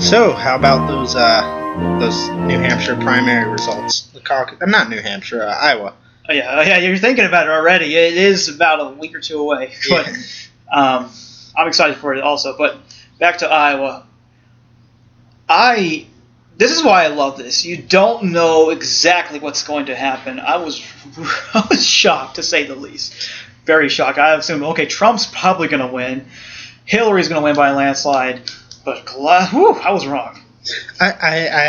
So, how about those New Hampshire primary results? The caucus, not New Hampshire, Iowa. Oh yeah, you're thinking about it already. It is about a week or two away, but I'm excited for it also. But back to Iowa, this is why I love this. You don't know exactly what's going to happen. I was shocked, to say the least. Very shocked. I assumed, okay, Trump's probably going to win. Hillary's going to win by a landslide. But I was wrong. I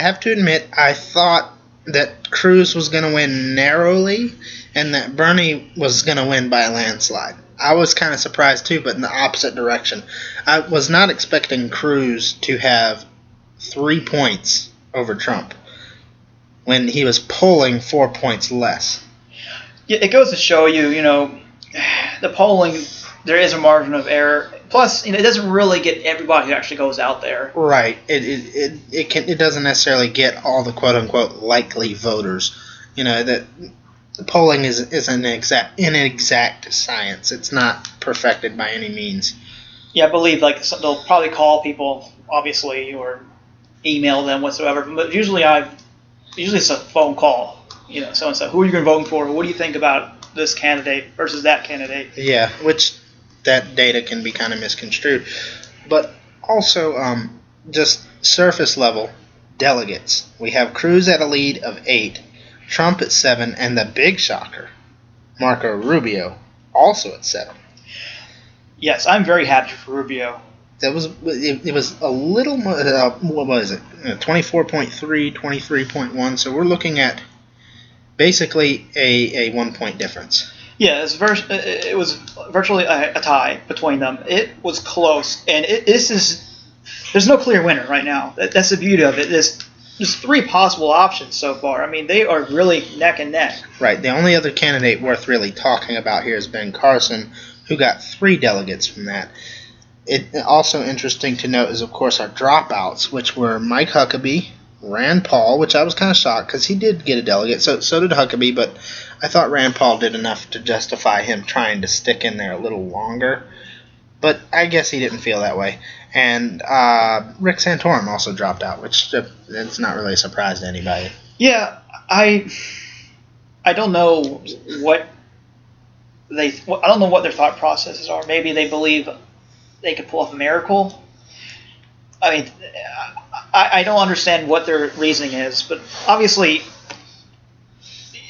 have to admit, I thought that Cruz was going to win narrowly and that Bernie was going to win by a landslide. I was kind of surprised too, but in the opposite direction. I was not expecting Cruz to have 3 points over Trump when he was polling 4 points less. Yeah, it goes to show you, the polling, there is a margin of error. Plus, it doesn't really get everybody who actually goes out there. Right. It doesn't necessarily get all the quote unquote likely voters. That polling is an inexact science. It's not perfected by any means. Yeah, I believe they'll probably call people, obviously, or email them whatsoever. But usually it's a phone call. Someone said, "Who are you going to vote for? What do you think about this candidate versus that candidate?" Yeah, which that data can be kind of misconstrued. But also, just surface level delegates. We have Cruz at a lead of 8, Trump at 7, and the big shocker, Marco Rubio, also at 7. Yes, I'm very happy for Rubio. It was a little what was it? 24.3, 23.1. So we're looking at basically a 1 point difference. Yeah, it was virtually a tie between them. It was close, and there's no clear winner right now. That's the beauty of it. There's 3 possible options so far. I mean, they are really neck and neck. Right. The only other candidate worth really talking about here is Ben Carson, who got 3 delegates from that. It also interesting to note is, of course, our dropouts, which were Mike Huckabee, Rand Paul, which I was kind of shocked because he did get a delegate. So did Huckabee, but I thought Rand Paul did enough to justify him trying to stick in there a little longer. But I guess he didn't feel that way. And Rick Santorum also dropped out, which it's not really a surprise to anybody. Yeah, I don't know what I don't know what their thought processes are. Maybe they believe they could pull off a miracle. I mean, I don't understand what their reasoning is, but obviously,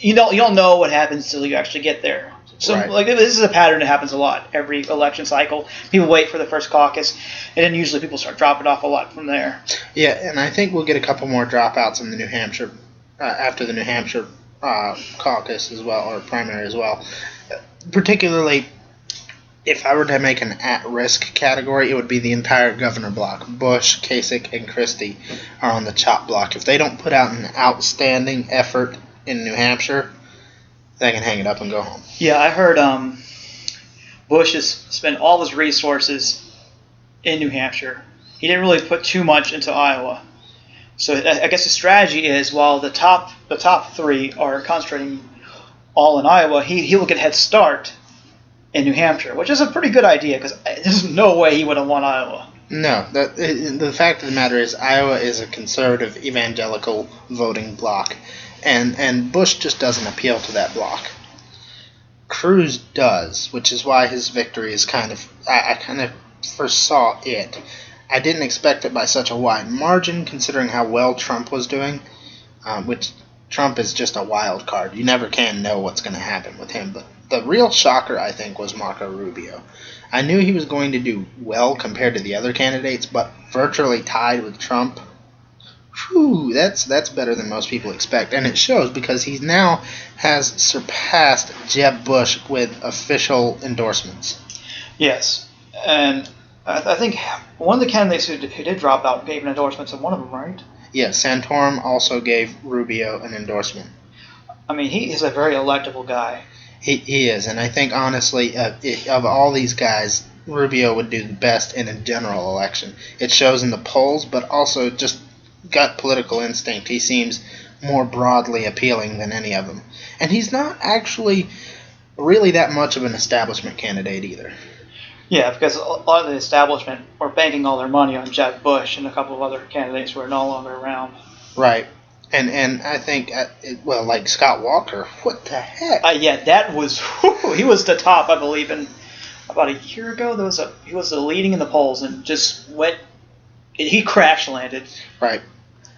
you don't know what happens until you actually get there. So, right. This is a pattern that happens a lot every election cycle. People wait for the first caucus, and then usually people start dropping off a lot from there. Yeah, and I think we'll get a couple more dropouts in the New Hampshire after the New Hampshire caucus as well, or primary as well. Particularly, if I were to make an at-risk category, it would be the entire governor block. Bush, Kasich, and Christie are on the chop block. If they don't put out an outstanding effort in New Hampshire, they can hang it up and go home. Yeah, I heard Bush has spent all his resources in New Hampshire. He didn't really put too much into Iowa. So I guess the strategy is, while the top 3 are concentrating all in Iowa, he will get a head start in New Hampshire, which is a pretty good idea because there's no way he would have won Iowa. No, the fact of the matter is Iowa is a conservative evangelical voting bloc, and Bush just doesn't appeal to that bloc. Cruz does, which is why his victory is I kind of foresaw it. I didn't expect it by such a wide margin, considering how well Trump was doing, which Trump is just a wild card. You never can know what's going to happen with him, but the real shocker, I think, was Marco Rubio. I knew he was going to do well compared to the other candidates, but virtually tied with Trump. Whew, that's better than most people expect, and it shows because he now has surpassed Jeb Bush with official endorsements. Yes, and I think one of the candidates who did drop out gave an endorsement to one of them, right? Yes, Santorum also gave Rubio an endorsement. I mean, he is a very electable guy. He is, and I think, honestly, of all these guys, Rubio would do the best in a general election. It shows in the polls, but also just gut political instinct. He seems more broadly appealing than any of them. And he's not actually really that much of an establishment candidate either. Yeah, because a lot of the establishment were banking all their money on Jeb Bush and a couple of other candidates who are no longer around. Right. And I think, like Scott Walker, what the heck? Yeah, that was he was the top, I believe, in about a year ago. He was the leading in the polls and just went. He crash landed. Right.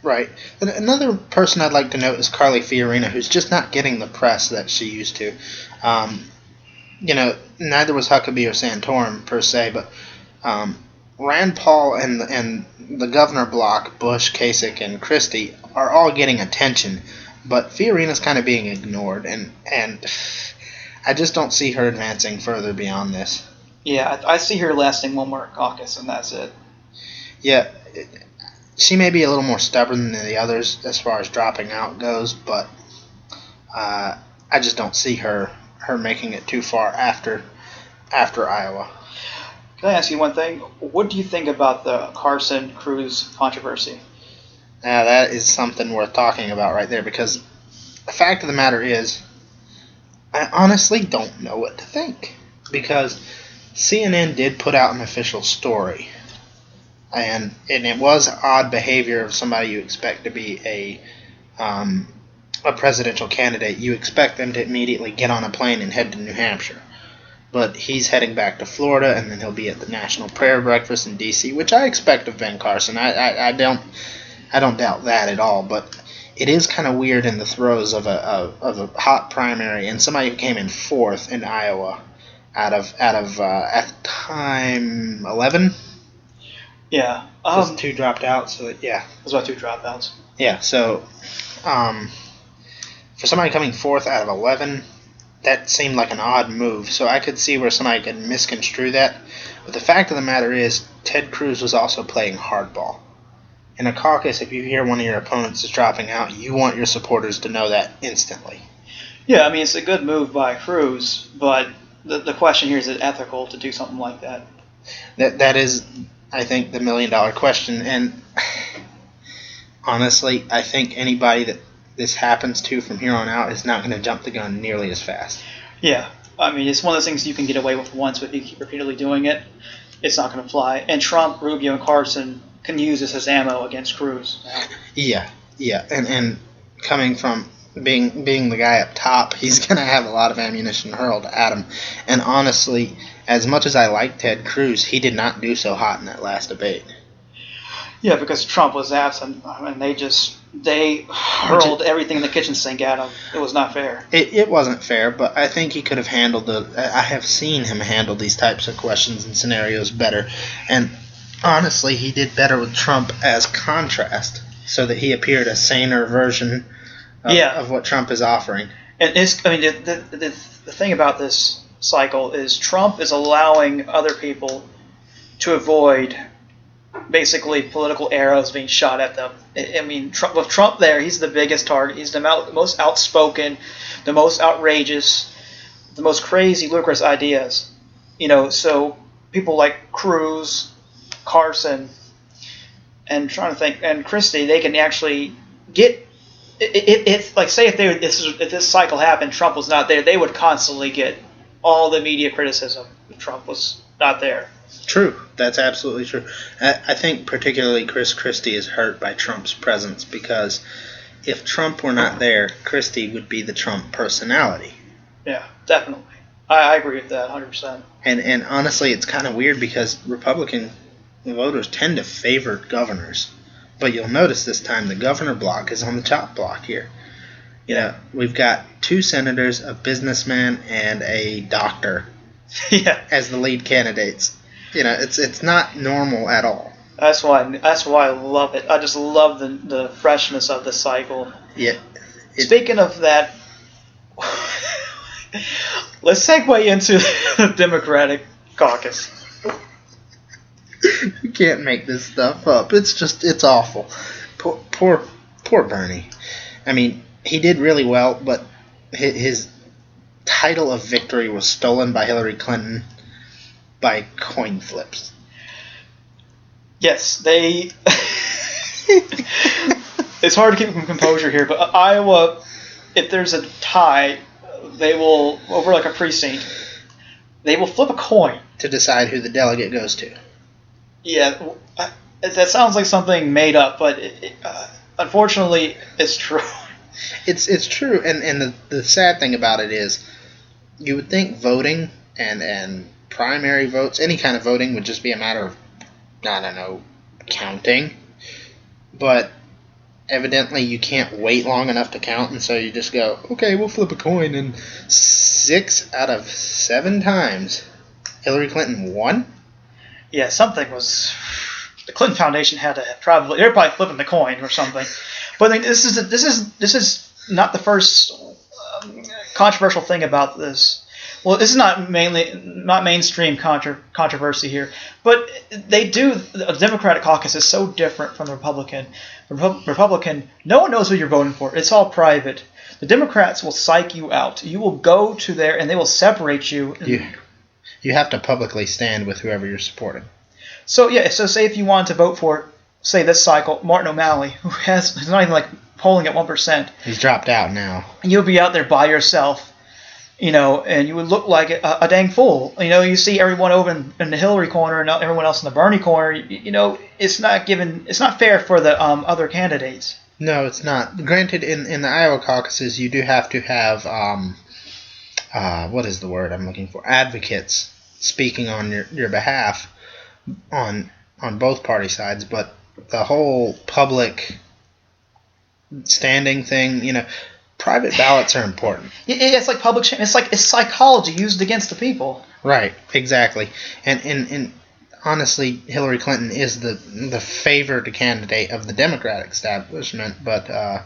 Right. And another person I'd like to note is Carly Fiorina, who's just not getting the press that she used to. Neither was Huckabee or Santorum per se, but Rand Paul and the governor bloc, Bush, Kasich, and Christie, are all getting attention, but Fiorina's kind of being ignored, and I just don't see her advancing further beyond this. Yeah, I see her lasting one more caucus, and that's it. Yeah, she may be a little more stubborn than the others as far as dropping out goes, but I just don't see her making it too far after Iowa. Can I ask you one thing? What do you think about the Carson-Cruz controversy? Now, that is something worth talking about right there, because the fact of the matter is, I honestly don't know what to think. Because CNN did put out an official story, and it was odd behavior of somebody you expect to be a presidential candidate. You expect them to immediately get on a plane and head to New Hampshire. But he's heading back to Florida, and then he'll be at the National Prayer Breakfast in D.C., which I expect of Ben Carson. I don't doubt that at all. But it is kind of weird in the throes of a hot primary, and somebody who came in fourth in Iowa out of at the time 11. Yeah, Just 2 dropped out. So yeah, it was about 2 dropouts. Yeah, so for somebody coming fourth out of 11. That seemed like an odd move, so I could see where somebody could misconstrue that. But the fact of the matter is, Ted Cruz was also playing hardball. In a caucus, if you hear one of your opponents is dropping out, you want your supporters to know that instantly. Yeah, I mean, it's a good move by Cruz, but the question here is it ethical to do something like that? That is, I think, the $1 million question. And honestly, I think anybody that this happens to from here on out is not going to jump the gun nearly as fast. Yeah, I mean, it's one of those things you can get away with once, but if you keep repeatedly doing it, it's not going to fly. And Trump, Rubio, and Carson can use this as ammo against Cruz. Yeah, and coming from being the guy up top, he's going to have a lot of ammunition hurled at him. And honestly, as much as I like Ted Cruz, he did not do so hot in that last debate. Yeah, because Trump was absent, and they hurled everything in the kitchen sink at him. It was not fair. It wasn't fair, but I think he could have handled I have seen him handle these types of questions and scenarios better. And honestly, he did better with Trump as contrast, so that he appeared a saner version of what Trump is offering. And the thing about this cycle is Trump is allowing other people to avoid basically political arrows being shot at them. I mean, with Trump there, he's the biggest target. He's the most outspoken, the most outrageous, the most crazy, ludicrous ideas. So people like Cruz, Carson, and trying to think, and Christie, they can actually get. If this cycle happened, Trump was not there, they would constantly get all the media criticism if Trump was not there. True. That's absolutely true. I think particularly Chris Christie is hurt by Trump's presence, because if Trump were not there, Christie would be the Trump personality. Yeah, definitely. I agree with that 100%. And honestly, it's kind of weird because Republican voters tend to favor governors. But you'll notice this time the governor block is on the top block here. We've got 2 senators, a businessman, and a doctor as the lead candidates. It's not normal at all. That's why I love it. I just love the freshness of the cycle. Yeah. Speaking of that, let's segue into the Democratic caucus. You can't make this stuff up. It's awful. Poor Bernie. I mean, he did really well, but his title of victory was stolen by Hillary Clinton by coin flips. Yes, they. It's hard to keep composure here, but Iowa, if there's a tie, they will, over like a precinct, they will flip a coin. to decide who the delegate goes to. Yeah, that sounds like something made up, but unfortunately, it's true. It's true, and the sad thing about it is, you would think voting and primary votes, any kind of voting, would just be a matter of, I don't know, counting. But evidently you can't wait long enough to count, and so you just go, okay, we'll flip a coin, and 6 out of 7 times Hillary Clinton won. Yeah, something was. The Clinton Foundation had to they're probably flipping the coin or something. But I think this is not the first controversial thing about this. Well, this is not mainstream controversy here, but the Democratic caucus is so different from the Republican. Republican, no one knows who you're voting for. It's all private. The Democrats will psych you out. You will go to there and they will separate you. You have to publicly stand with whoever you're supporting. So say if you wanted to vote for, say this cycle, Martin O'Malley, who's not even polling at 1%. He's dropped out now. You'll be out there by yourself. And you would look like a dang fool. You see everyone over in the Hillary corner and everyone else in the Bernie corner. It's not fair for the other candidates. No, it's not. Granted, in the Iowa caucuses, you do have to have what is the word I'm looking for? Advocates speaking on your behalf on both party sides, but the whole public standing thing, private ballots are important. Yeah, it's like public. It's psychology used against the people. Right, exactly. And honestly, Hillary Clinton is the favored candidate of the Democratic establishment, but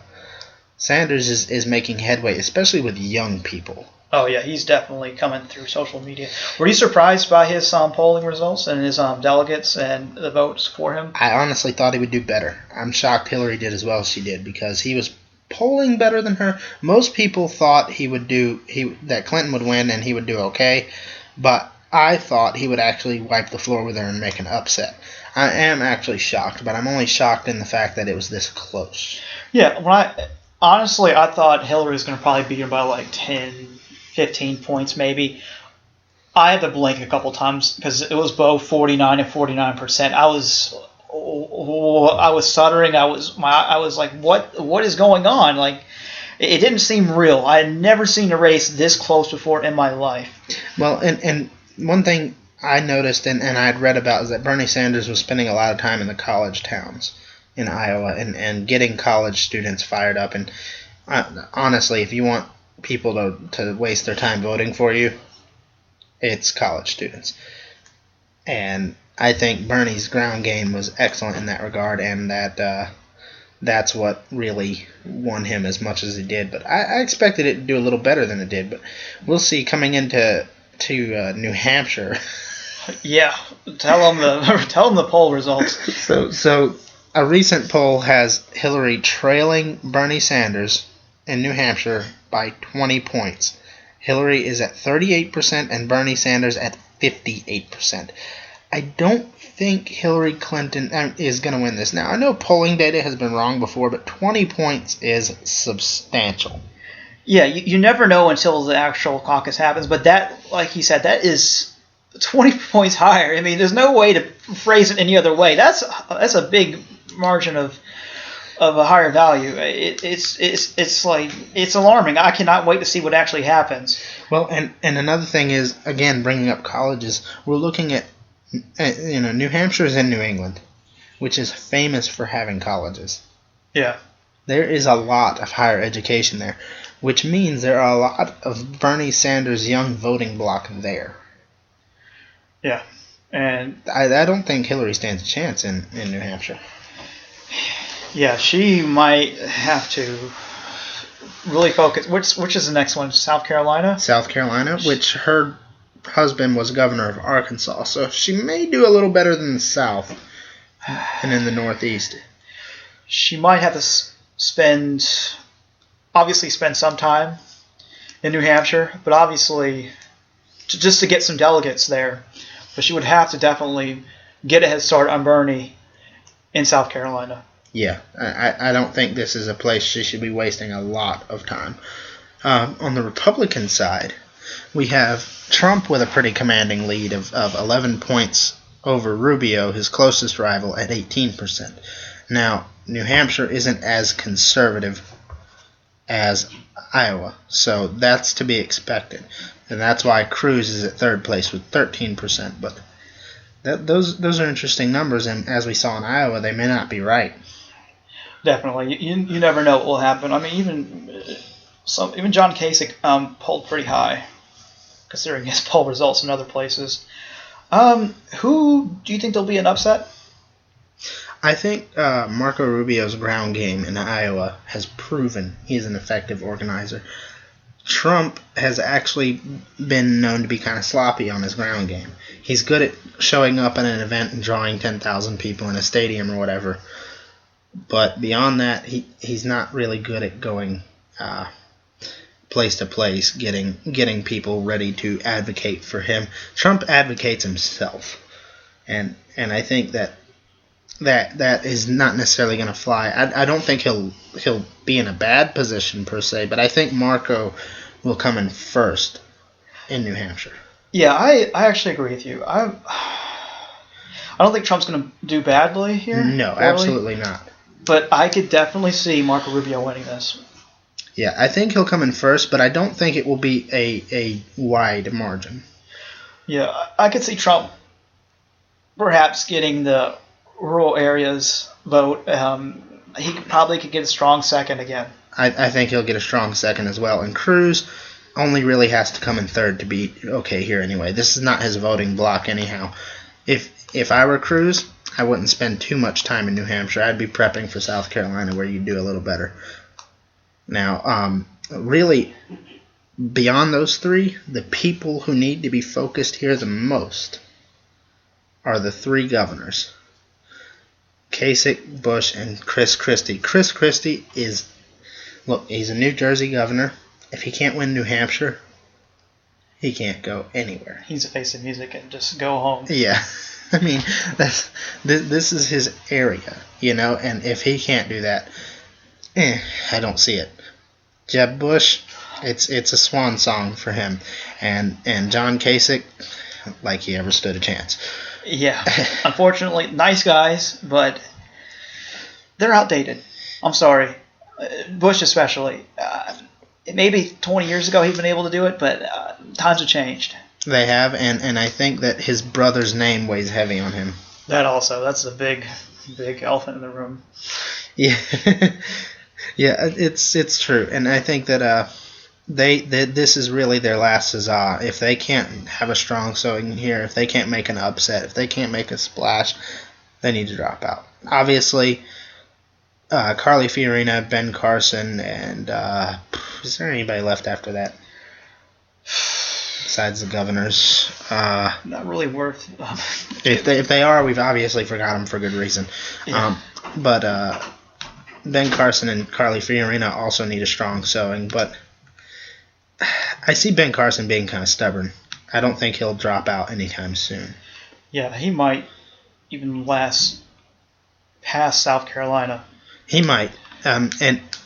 Sanders is making headway, especially with young people. Oh yeah, he's definitely coming through social media. Were you surprised by his polling results and his delegates and the votes for him? I honestly thought he would do better. I'm shocked Hillary did as well as she did, because he was polling better than her. Most people thought that Clinton would win and he would do okay, but I thought he would actually wipe the floor with her and make an upset. I am actually shocked, but I'm only shocked in the fact that it was this close. Yeah, honestly, I thought Hillary was going to probably beat him by 10, 15 points maybe. I had to blink a couple times because it was both 49 and 49%. I was stuttering. I was like, what is going on? It didn't seem real. I had never seen a race this close before in my life. Well, and one thing I noticed and I had read about is that Bernie Sanders was spending a lot of time in the college towns in Iowa and getting college students fired up. And honestly, if you want people to waste their time voting for you, it's college students. And I think Bernie's ground game was excellent in that regard, and that's what really won him as much as it did. But I expected it to do a little better than it did. But we'll see coming into New Hampshire. Yeah, tell them the poll results. So a recent poll has Hillary trailing Bernie Sanders in New Hampshire by 20 points. Hillary is at 38% and Bernie Sanders at 58%. I don't think Hillary Clinton is going to win this. Now, I know polling data has been wrong before, but 20 points is substantial. Yeah, you never know until the actual caucus happens, but that, like he said, that is 20 points higher. I mean, there's no way to phrase it any other way. That's a big margin of a higher value. It's alarming. I cannot wait to see what actually happens. Well, and another thing is, again, bringing up colleges, we're looking at, New Hampshire is in New England, which is famous for having colleges. Yeah. There is a lot of higher education there, which means there are a lot of Bernie Sanders' young voting bloc there. Yeah. And I don't think Hillary stands a chance in New Hampshire. Yeah, she might have to really focus. Which is the next one? South Carolina? South Carolina, which her husband was governor of Arkansas, so she may do a little better than the South and in the Northeast. She might have to spend some time in New Hampshire, but obviously just to get some delegates there. But she would have to definitely get a head start on Bernie in South Carolina. Yeah, I don't think this is a place she should be wasting a lot of time. On the Republican side, we have Trump with a pretty commanding lead of 11 points over Rubio, his closest rival, at 18%. Now, New Hampshire isn't as conservative as Iowa, so that's to be expected. And that's why Cruz is at third place with 13%. But those are interesting numbers, and as we saw in Iowa, they may not be right. Definitely. You never know what will happen. I mean, even John Kasich polled pretty high, considering his poll results in other places. Who do you think there'll be an upset? I think Marco Rubio's ground game in Iowa has proven he's an effective organizer. Trump has actually been known to be kind of sloppy on his ground game. He's good at showing up at an event and drawing 10,000 people in a stadium or whatever. But beyond that, he's not really good at going place to place, getting people ready to advocate for him. Trump advocates himself, and I think that is not necessarily going to fly. I don't think he'll be in a bad position per se, but I think Marco will come in first in New Hampshire. Yeah, I actually agree with you. I don't think Trump's going to do badly here. No, really. Absolutely not. But I could definitely see Marco Rubio winning this. Yeah, I think he'll come in first, but I don't think it will be a wide margin. Yeah, I could see Trump perhaps getting the rural areas vote. He probably could get a strong second again. I think he'll get a strong second as well. And Cruz only really has to come in third to be okay here anyway. This is not his voting block anyhow. If I were Cruz, I wouldn't spend too much time in New Hampshire. I'd be prepping for South Carolina where you do a little better. Now, really, beyond those three, the people who need to be focused here the most are the three governors. Kasich, Bush, and Chris Christie. Chris Christie he's a New Jersey governor. If he can't win New Hampshire, he can't go anywhere. He's a face of music and just go home. Yeah. I mean, this is his area, and if he can't do that, I don't see it. Jeb Bush, it's a swan song for him, and John Kasich, like he ever stood a chance. Yeah, unfortunately, nice guys, but they're outdated. I'm sorry, Bush especially. Maybe 20 years ago he'd been able to do it, but times have changed. They have, and I think that his brother's name weighs heavy on him. That's a big elephant in the room. Yeah, yeah, it's true, and I think that this is really their last huzzah. If they can't have a strong showing here, if they can't make an upset, if they can't make a splash, they need to drop out. Obviously, Carly Fiorina, Ben Carson, and is there anybody left after that? Besides the governors, not really worth. If they are, we've obviously forgot them for good reason. Yeah. But Ben Carson and Carly Fiorina also need a strong showing. But I see Ben Carson being kind of stubborn. I don't think he'll drop out anytime soon. Yeah, he might even last past South Carolina. He might, and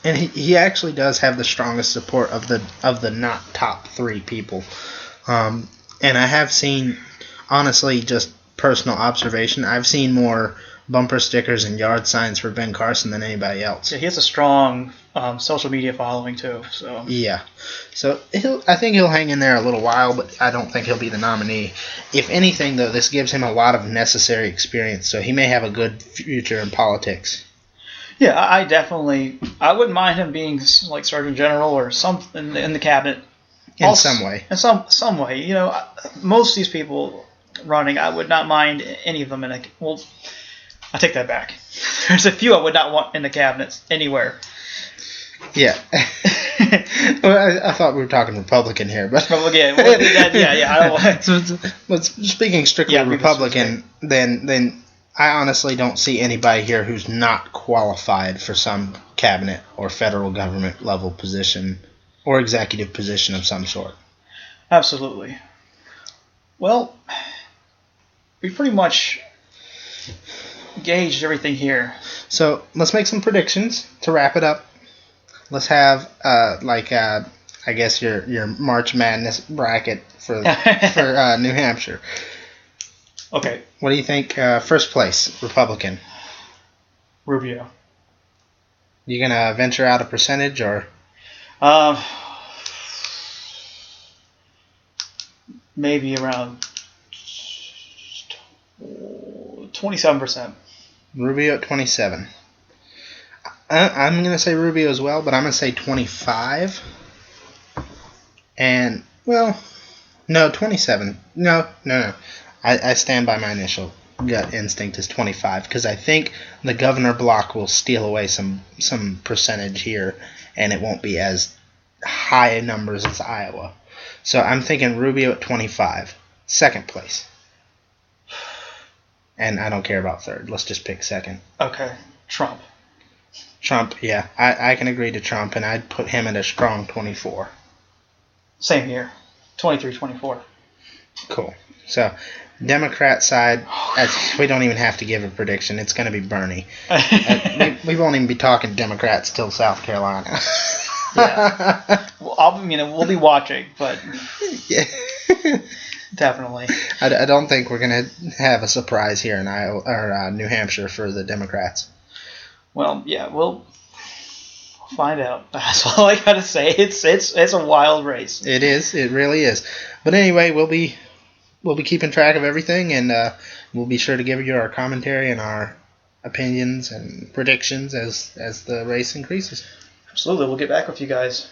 he actually does have the strongest support of the not top three people. And I have seen, honestly, just personal observation, I've seen more bumper stickers and yard signs for Ben Carson than anybody else. Yeah, he has a strong social media following too. So yeah, so I think he'll hang in there a little while, but I don't think he'll be the nominee. If anything, though, this gives him a lot of necessary experience, so he may have a good future in politics. Yeah, I wouldn't mind him being like Surgeon General or something in the cabinet. In some way. In some way. Most of these people running, I would not mind any of them I take that back. There's a few I would not want in the cabinets anywhere. Yeah. Well, I thought we were talking Republican here, but yeah. I don't but speaking strictly Republican, then I honestly don't see anybody here who's not qualified for some cabinet or federal government level position or executive position of some sort. Absolutely. Well, we pretty much gauged everything here. So let's make some predictions to wrap it up. Let's have I guess your March Madness bracket for New Hampshire. Okay. What do you think? First place, Republican. Rubio. You gonna venture out a percentage or? Maybe around 27%. Rubio at 27. I'm gonna say Rubio as well, but I'm gonna say 25. And well, no, 27. No. I stand by my initial gut instinct is 25 because I think the governor block will steal away some percentage here, and it won't be as high numbers as Iowa. So I'm thinking Rubio at 25, second place. And I don't care about third. Let's just pick second. Okay. Trump. Yeah, I can agree to Trump, and I'd put him at a strong 24. Same here. 23-24. Cool. So, Democrat side, we don't even have to give a prediction. It's going to be Bernie. We won't even be talking Democrats till South Carolina. Yeah. Well, we'll be watching, but yeah. Definitely. I don't think we're going to have a surprise here in Iowa or New Hampshire for the Democrats. Well, yeah, we'll find out. That's all I gotta say. It's a wild race. It is. It really is. But anyway, we'll be keeping track of everything, and we'll be sure to give you our commentary and our opinions and predictions as the race increases. Absolutely. We'll get back with you guys.